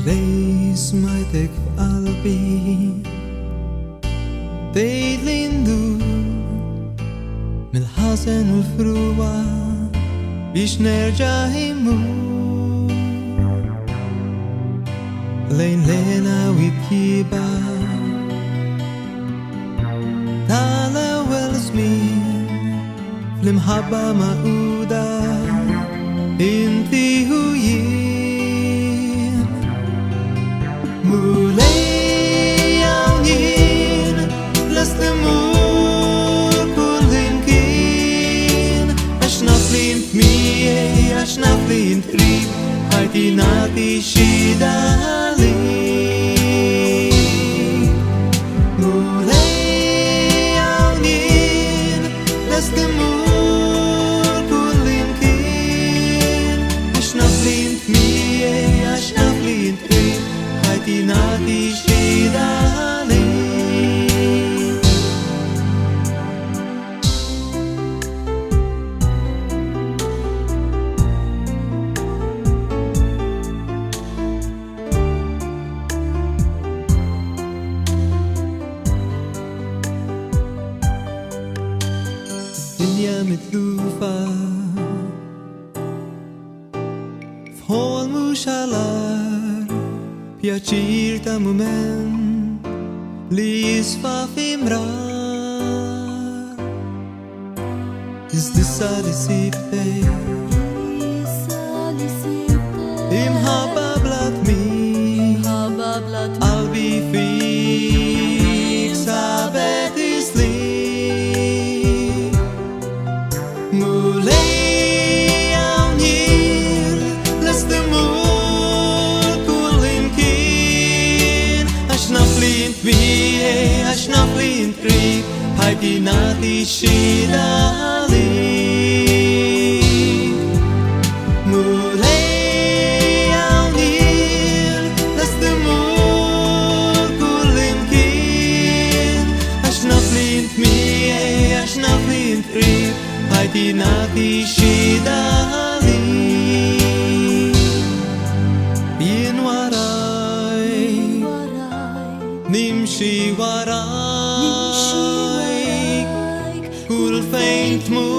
lees mai tek albi Dei lindu Mil hasen ul frua Biex nerġa' immur lejn lena witjiba tal-ewwel żmien fl-imħabba maquda inti u jien mur lejja jien lest imur kull imkien għax naf li int miegħi għax naf li int qrib ħajti nagħti xi nagħti xi daqliq Dinja mitlufa f'ħol mhux għalar pjaċir ta' mument li jisfa f'imrar iżdissa li sibtek imħabba bla tmiem qalbi fik sabet islib mur lejja jien lest imur kull imkien għax naf li int miegħi għax naf li int qrib ħajti nagħti xi daqliq mur lejja jien lest imur kull imkien għax naf li int miegħi għax naf li int qrib ħajti nagħti xi daqliq jien warajk nimxi warajk kull fejn tmur